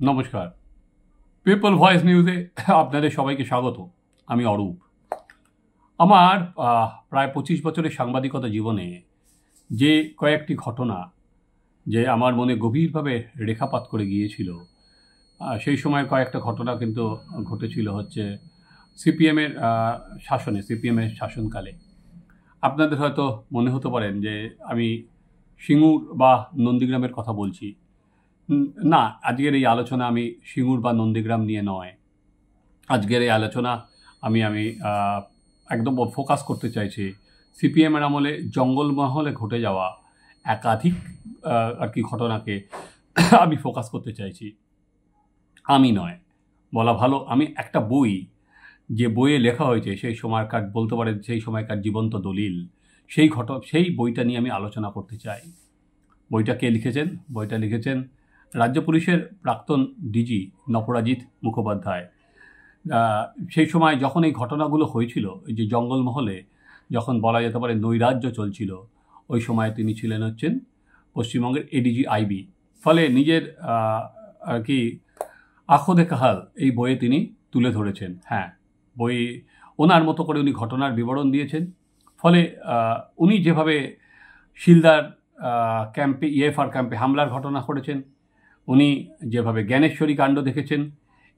নমস্কার। People voice নিউজে আপনাদের সবাইকে স্বাগত। আমি অরূপ। আমার প্রায় 25 বছরের সাংবাদিকতা জীবনে যে কয়েকটি ঘটনা যে আমার মনে গভীরভাবে রেখাপাত করে গিয়েছিল, সেই সময় কয়েকটা ঘটনা কিন্তু ঘটেছিল হচ্ছে সিপিএমের সিপিএমের শাসনকালে। আপনাদের হয়তো মনে হতে পারেন যে আমি সিঙ্গুর বা নন্দীগ্রামের কথা বলছি। না, আজকের এই আলোচনা আমি সিঙ্গুর বা নন্দীগ্রাম নিয়ে নয়। আজকের এই আলোচনা আমি একদম ফোকাস করতে চাইছি সিপিএমের আমলে জঙ্গলমহলে ঘটে যাওয়া একাধিক ঘটনাকে আমি ফোকাস করতে চাইছি। আমি নয়, বলা ভালো, আমি একটা বই, যে বইয়ে লেখা হয়েছে সেই সময়কার, বলতে পারেন সেই সময়কার জীবন্ত দলিল, সেই বইটা নিয়ে আমি আলোচনা করতে চাই। বইটা কে লিখেছেন? বইটা লিখেছেন রাজ্য পুলিশের প্রাক্তন ডিজি নপরাজিত মুখোপাধ্যায়। সেই সময় যখন এই ঘটনাগুলো হয়েছিল, এই যে জঙ্গলমহলে যখন বলা যেতে পারে নৈরাজ্য চলছিল, ওই সময় তিনি ছিলেন হচ্ছেন পশ্চিমবঙ্গের এডিজি আইবি। ফলে নিজের আখদে কাহাল এই বইয়ে তিনি তুলে ধরেছেন। হ্যাঁ, বই ওনার মতো করে উনি ঘটনার বিবরণ দিয়েছেন। ফলে উনি যেভাবে শিলদার ক্যাম্পে, ইএফআর ক্যাম্পে হামলার ঘটনা করেছেন, উনি যেভাবে জ্ঞানেশ্বরী কাণ্ড দেখেছেন,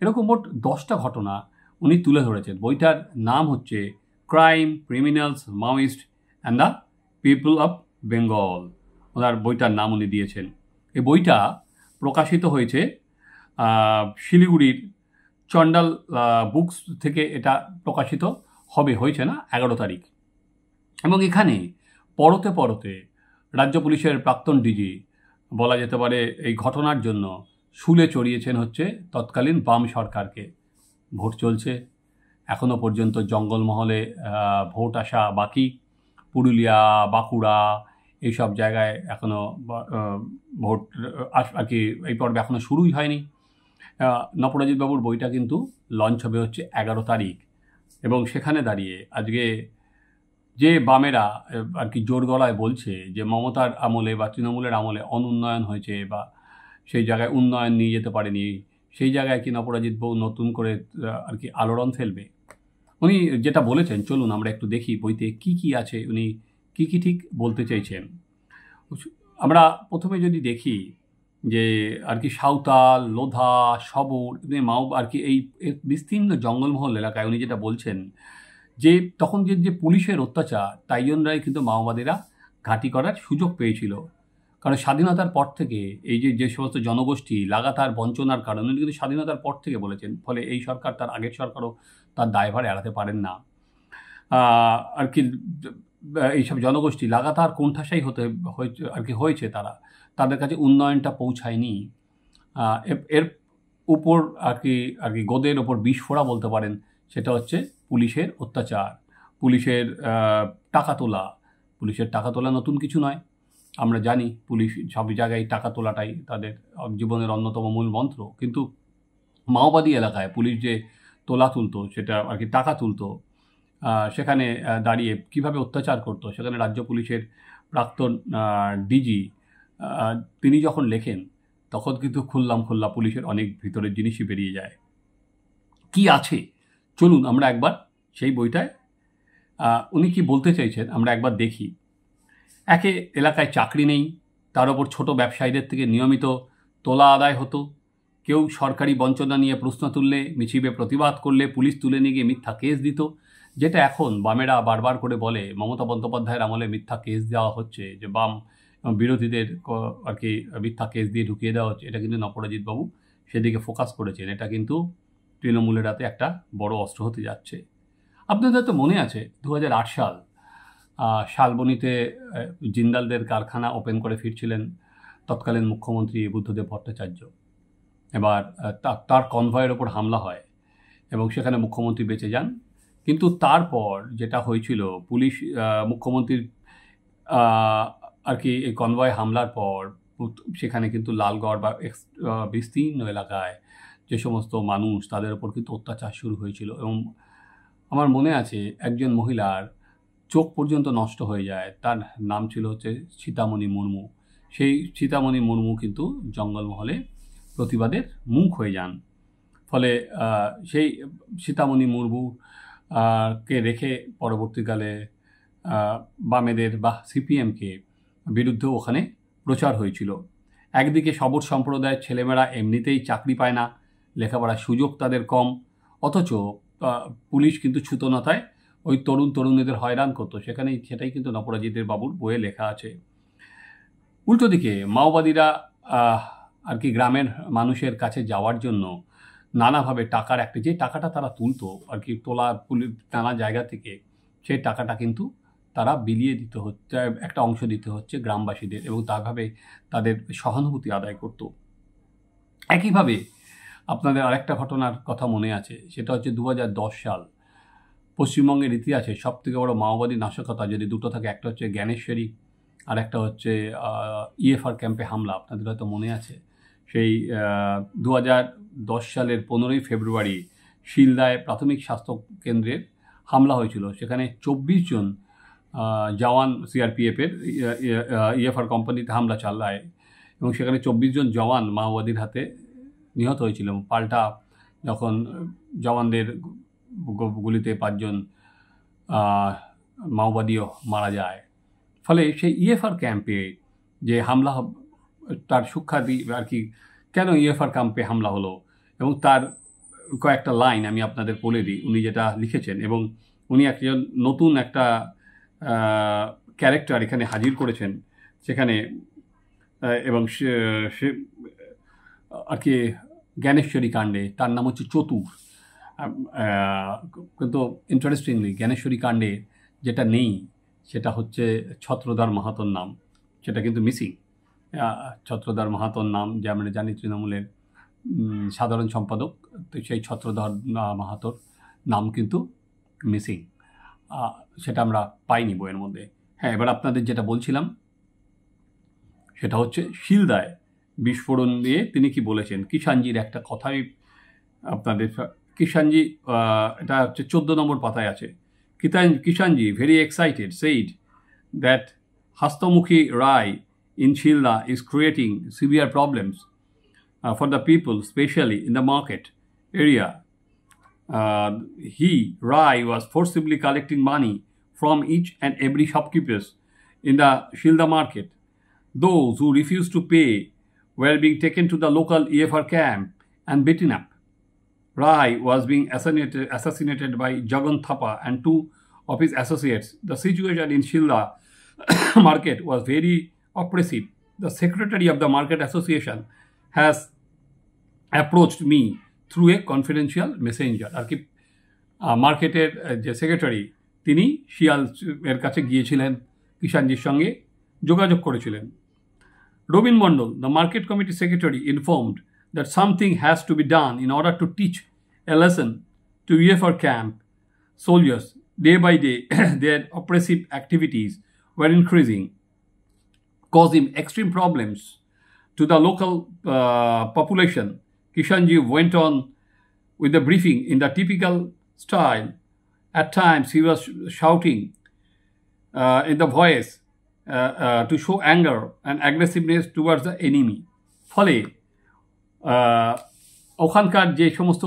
এরকম মোট 10টা ঘটনা উনি তুলে ধরেছেন। বইটার নাম হচ্ছে crime, criminals, Maoist and the people of Bengal. ওনার বইটার নাম উনি দিয়েছেন। এই বইটা প্রকাশিত হয়েছে শিলিগুড়ির চণ্ডাল বুকস থেকে। এটা প্রকাশিত হয়েছে না 11 তারিখ। এবং এখানে পরতে পরতে রাজ্য পুলিশের প্রাক্তন ডিজি, বলা যেতে পারে এই ঘটনার জন্য শুলে চড়িয়েছেন হচ্ছে তৎকালীন বাম সরকারকে। ভোট চলছে, এখনও পর্যন্ত জঙ্গলমহলে ভোট আসা বাকি। পুরুলিয়া, বাঁকুড়া এইসব জায়গায় এখনও ভোট এই পর্বে এখনও শুরুই হয়নি। নপরাজিতবাবুর বইটা কিন্তু লঞ্চ হবে হচ্ছে 11 তারিখ। এবং সেখানে দাঁড়িয়ে আজকে যে বামেরা জোর গলায় বলছে যে মমতার আমলে বা তৃণমূলের আমলে অনুন্নয়ন হয়েছে বা সেই জায়গায় উন্নয়ন নিয়ে যেতে পারেনি, সেই জায়গায় কি নপরাজিতবাবু নতুন করে আলোড়ন ফেলবে? উনি যেটা বলেছেন, চলুন আমরা একটু দেখি বইতে কি কি আছে, উনি কি কি ঠিক বলতে চাইছেন। আমরা প্রথমে যদি দেখি যে সাঁওতাল, লোধা, সবর, এই বিস্তীর্ণ জঙ্গলমহল এলাকায় উনি যেটা বলছেন যে তখন যে পুলিশের অত্যাচার, তাই জন্যই কিন্তু মাওবাদীরা ঘাঁটি করার সুযোগ পেয়েছিল। কারণ স্বাধীনতার পর থেকে এই যে সমস্ত জনগোষ্ঠী লাগাতার বঞ্চনার কারণে কিন্তু স্বাধীনতার পর থেকে বলেছেন। ফলে এই সরকার, তার আগের সরকারও তার দায়ভার এড়াতে পারেন না। এইসব জনগোষ্ঠী লাগাতার কোণঠাসাই হয়েছে, তাদের কাছে উন্নয়নটা পৌঁছায়নি। এর উপর গোদের ওপর বিষ ফোড়া বলতে পারেন, সেটা হচ্ছে পুলিশের অত্যাচার, পুলিশের টাকা তোলা। পুলিশের টাকা তোলা নতুন কিছু নয়, আমরা জানি পুলিশ সব জায়গায় টাকা তোলাটাই তাদের জীবনের অন্যতম মূল মন্ত্র। কিন্তু মাওবাদী এলাকায় পুলিশ যে তুলতো, সেটা টাকা তুলতো, সেখানে দাঁড়িয়ে কিভাবে অত্যাচার করতো, সেখানে রাজ্য পুলিশের প্রাক্তন ডিজি তিনি যখন লেখেন, তখন কিন্তু খোল্লা পুলিশের অনেক ভিতরের জিনিসই বেরিয়ে যায়। কি আছে চলুন আমরা একবার সেই বইটায় উনি কি বলতে চাইছেন আমরা একবার দেখি। একে এলাকায় চাকরি নেই, তার ওপর ছোট ব্যবসায়ীদের থেকে নিয়মিত তোলা আদায় হতো। কেউ সরকারি বঞ্চনা নিয়ে প্রশ্ন তুললে, মিছিলে প্রতিবাদ করলে পুলিশ তুলে নিয়ে গিয়ে মিথ্যা কেস দিত। যেটা এখন বামেরা বারবার করে বলে মমতা বন্দ্যোপাধ্যায়ের আমলে মিথ্যা কেস দেওয়া হচ্ছে, যে বাম বিরোধীদের মিথ্যা কেস দিয়ে ঢুকিয়ে দেওয়া হচ্ছে। এটা কিন্তু নপরাজিতবাবু সেদিকে ফোকাস করেছেন। এটা কিন্তু তৃণমূলের হাতে একটা বড় অস্ত্র হতে যাচ্ছে। আপনাদের তো মনে আছে 2008 সাল, শালবনীতে জিন্দালদের কারখানা ওপেন করে ফিরছিলেন তৎকালীন মুখ্যমন্ত্রী বুদ্ধদেব ভট্টাচার্য। এবার তার কনভয়ের ওপর হামলা হয় এবং সেখানে মুখ্যমন্ত্রী বেঁচে যান। কিন্তু তারপর যেটা হয়েছিল, পুলিশ মুখ্যমন্ত্রীর এই কনভয় হামলার পর সেখানে কিন্তু লালগড় বা বিস্তীর্ণ এলাকায় যে সমস্ত মানুষ, তাদের ওপর কিন্তু অত্যাচার শুরু হয়েছিল। এবং আমার মনে আছে একজন মহিলার চোখ পর্যন্ত নষ্ট হয়ে যায়। তার নাম ছিল হচ্ছে সীতামণি মুর্মু। সেই সীতামণি মুর্মু কিন্তু জঙ্গলমহলে প্রতিবাদের মুখ হয়ে যান। ফলে সেই সীতামণি মুর্মু কে রেখে পরবর্তীকালে বামেদের বা সিপিএমকে বিরুদ্ধে ওখানে প্রচার হয়েছিল। একদিকে শবর সম্প্রদায়ের ছেলেমেয়েরা এমনিতেই চাকরি পায় না, লেখাপড়ার সুযোগ তাদের কম, অথচ পুলিশ কিন্তু ছুতোনাতায় ওই তরুণীদের হয়রান করতো। সেটাই কিন্তু অপরাজিতের বাবুর বইয়ে লেখা আছে। উল্টো দিকে মাওবাদীরা আর কি গ্রামের মানুষের কাছে যাওয়ার জন্য নানাভাবে টাকার যে টাকাটা তারা তুলতো আর কি নানা জায়গা থেকে, সেই টাকাটা কিন্তু তারা বিলিয়ে দিতে হচ্ছে, একটা অংশ দিতে হচ্ছে গ্রামবাসীদের, এবং তাভাবে তাদের সহানুভূতি আদায় করত। একইভাবে আপনাদের আরেকটা ঘটনার কথা মনে আছে, সেটা হচ্ছে 2010 সাল। পশ্চিমবঙ্গের ইতিহাসে সবথেকে বড় মাওবাদী নাশকতা যদি দুটো থাকে, একটা হচ্ছে জ্ঞানেশ্বরী আর একটা হচ্ছে ইএফআর ক্যাম্পে হামলা। আপনাদের হয়তো মনে আছে, সেই 2010 সালের 15ই ফেব্রুয়ারি শিলদায় প্রাথমিক স্বাস্থ্য কেন্দ্রের হামলা হয়েছিল। সেখানে 24 জন জওয়ান সিআরপিএফের ইএফআর কোম্পানিতে হামলা চালায়, এবং সেখানে 24 জন জওয়ান মাওবাদীর হাতে নিহত হয়েছিল। পাল্টা যখন জওয়ানদের গুলিতে 5 জন মাওবাদীও মারা যায়। ফলে সেই ইএফআর ক্যাম্পে যে হামলা, তার সুখ্যাতি আর কি, কেন ইএফআর ক্যাম্পে হামলা হলো, এবং তার কয়েকটা লাইন আমি আপনাদের বলে দিই, উনি যেটা লিখেছেন। এবং উনি একজন নতুন একটা ক্যারেক্টার এখানে হাজির করেছেন সেখানে, এবং সে আর কি জ্ঞানেশ্বরী কাণ্ডে, তার নাম হচ্ছে চতুর। কিন্তু ইন্টারেস্টিংলি জ্ঞানেশ্বরী কাণ্ডে যেটা নেই সেটা হচ্ছে ছত্রধর মাহাতোর নাম, সেটা কিন্তু মিসিং। ছত্রধর মাহাতোর নাম, যে আমরা জানি তৃণমূলের সাধারণ সম্পাদক, তো সেই ছত্রধর মাহাতোর নাম কিন্তু মিসিং, সেটা আমরা পাইনি বইয়ের মধ্যে। হ্যাঁ, এবার আপনাদের যেটা বলছিলাম সেটা হচ্ছে শিলদায় বিস্ফোরণ নিয়ে তিনি কি বলেছেন। কিষাণজির একটা কথাই আপনাদের, কিষাণজি, এটা হচ্ছে 14 নম্বর পাতায় আছে। Kishanji, very excited, said that Hastamukhi Rai in Shilda is creating severe problems for the people, especially in the market area. Rai was forcibly collecting money from each and every shopkeepers in the Shilda market. Those who refused to pay were being taken to the local EFR camp and beaten up. Rai was being assassinated by Jagan Thapa and 2 of his associates. The situation in Shilda market was very oppressive. The secretary of the market association has approached me through a confidential messenger. আর কি মার্কেটের যে secretary, তিনি শিয়াল এর কাছে গিয়েছিলেন, কিষাণজির সঙ্গে যোগাযোগ করেছিলেন। Robin Mondal, the market committee secretary, informed that something has to be done in order to teach a lesson to EFR camp soldiers. Day by day, their oppressive activities were increasing, causing extreme problems to the local population. Kishanji went on with the briefing in the typical style. At times, he was shouting in the voice to show anger and aggressiveness towards the enemy. ফলে ওখানকার যে সমস্ত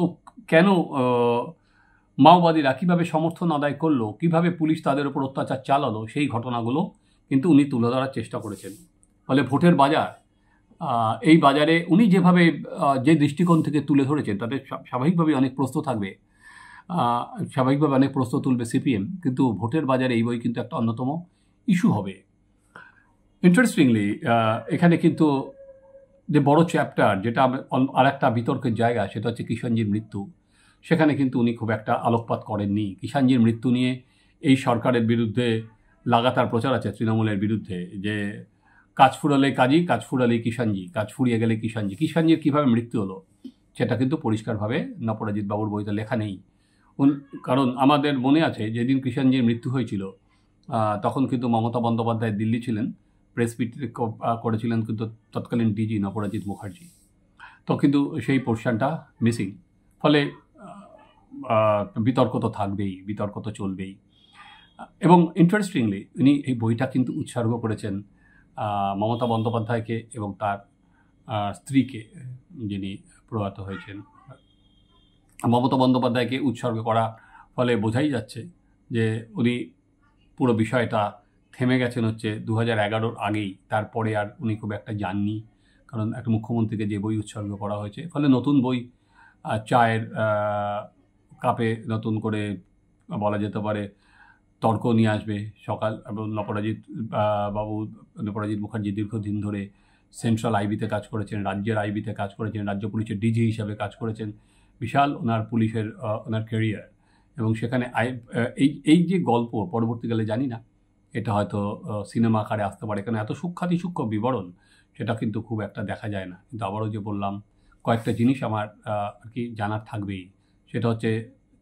কেন মাওবাদীরা কীভাবে সমর্থন আদায় করলো, কীভাবে পুলিশ তাদের উপর অত্যাচার চালালো, সেই ঘটনাগুলো কিন্তু উনি তুলে ধরার চেষ্টা করেছেন। ফলে ভোটের বাজার, এই বাজারে উনি যেভাবে যে দৃষ্টিকোণ থেকে তুলে ধরেছেন, তাতে স্বাভাবিকভাবে অনেক প্রশ্ন থাকবে, স্বাভাবিকভাবে অনেক প্রশ্ন তুলবে সিপিএম, কিন্তু ভোটের বাজারে এই বই কিন্তু একটা অন্যতম ইস্যু হবে। ইন্টারেস্টিংলি এখানে কিন্তু যে বড় চ্যাপ্টার, যেটা আর একটা বিতর্কের জায়গা, সেটা হচ্ছে কিষাণজির মৃত্যু। সেখানে কিন্তু উনি খুব একটা আলোকপাত করেননি। কিষাণজির মৃত্যু নিয়ে এই সরকারের বিরুদ্ধে লাগাতার প্রচার আছে, তৃণমূলের বিরুদ্ধে, যে কাজ ফুরালে কাজী, কাজ ফুরালে কিষাণজি, কাজ ফুরিয়ে গেলে কিষাণজি। কিষাণজির কীভাবে মৃত্যু হলো সেটা কিন্তু পরিষ্কারভাবে অপরাজিত বাবুর বইতে লেখা নেই। কারণ আমাদের মনে আছে যেদিন কিষাণজির মৃত্যু হয়েছিল, তখন কিন্তু মমতা বন্দ্যোপাধ্যায় দিল্লি ছিলেন, প্রেস মিট করেছিলেন কিন্তু তৎকালীন ডিজি অপরাজিত মুখার্জি। তো কিন্তু সেই পোর্শনটা মিসিং। ফলে বিতর্ক তো থাকবেই, বিতর্ক তো চলবেই। এবং ইন্টারেস্টিংলি উনি এই বইটা কিন্তু উৎসর্গ করেছেন মমতা বন্দ্যোপাধ্যায়কে এবং তার স্ত্রীকে, যিনি প্রয়াত হয়েছেন। মমতা বন্দ্যোপাধ্যায়কে উৎসর্গ করা ফলে বোঝাই যাচ্ছে যে উনি পুরো বিষয়টা থেমে গেছেন হচ্ছে 2011-র আগেই, তারপরে আর উনি খুব একটা যাননি, কারণ একটা মুখ্যমন্ত্রীকে যে বই উৎসর্গ করা হয়েছে, ফলে নতুন বই চায়ের কাপে নতুন করে বলা যেতে পারে তর্ক নিয়ে আসবে। সকাল এবং অপরাজিৎ মুখার্জি দীর্ঘদিন ধরে সেন্ট্রাল আইবিতে কাজ করেছেন, রাজ্যের আইবিতে কাজ করেছেন, রাজ্য পুলিশের ডিজি হিসাবে কাজ করেছেন, বিশাল ওনার পুলিশের ওনার ক্যারিয়ার, এবং সেখানে এই যে গল্প পরবর্তীকালে জানি না এটা হয়তো সিনেমা আকারে আসতে পারে, কারণ এত সূক্ষ্ম বিবরণ সেটা কিন্তু খুব একটা দেখা যায় না। কিন্তু আবারও যে বললাম, কয়েকটা জিনিস আমার আর কি জানার থাকবেই। সেটা হচ্ছে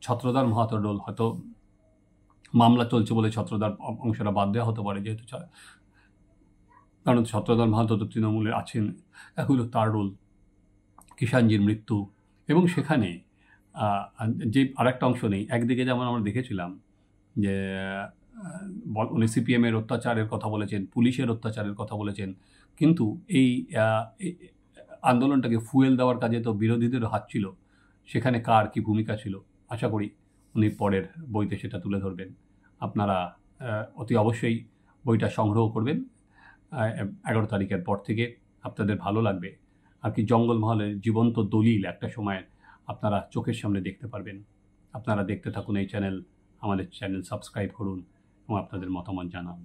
ছত্রধর মাহাতোর রোল, হয়তো মামলা চলছে বলে ছত্রধর অংশটা বাদ দেওয়া হতে পারে, যেহেতু কারণ ছত্রধর মাহাতো তো তৃণমূলে আছেন, এগুলো তার রোল, কিষাণজির মৃত্যু, এবং সেখানে যে আরেকটা অংশ নেই। একদিকে যেমন আমরা দেখেছিলাম যে উনি সিপিএমের অত্যাচারের কথা বলেছেন, পুলিশের অত্যাচারের কথা বলেছেন, কিন্তু এই আন্দোলনটাকে ফুয়েল দেওয়ার কাজে তো বিরোধীদেরও হাত ছিল। সেখানে কার কী ভূমিকা ছিল, আশা করি উনি পরের বইতে সেটা তুলে ধরবেন। আপনারা অতি অবশ্যই বইটা সংগ্রহ করবেন 11 তারিখের পর থেকে, আপনাদের ভালো লাগবে। আর কি জঙ্গলমহলের জীবন্ত দলিল একটা সময় আপনারা চোখের সামনে দেখতে পারবেন। আপনারা দেখতে থাকুন এই চ্যানেল, আমাদের চ্যানেল সাবস্ক্রাইব করুন এবং আপনাদের মতামত জানান।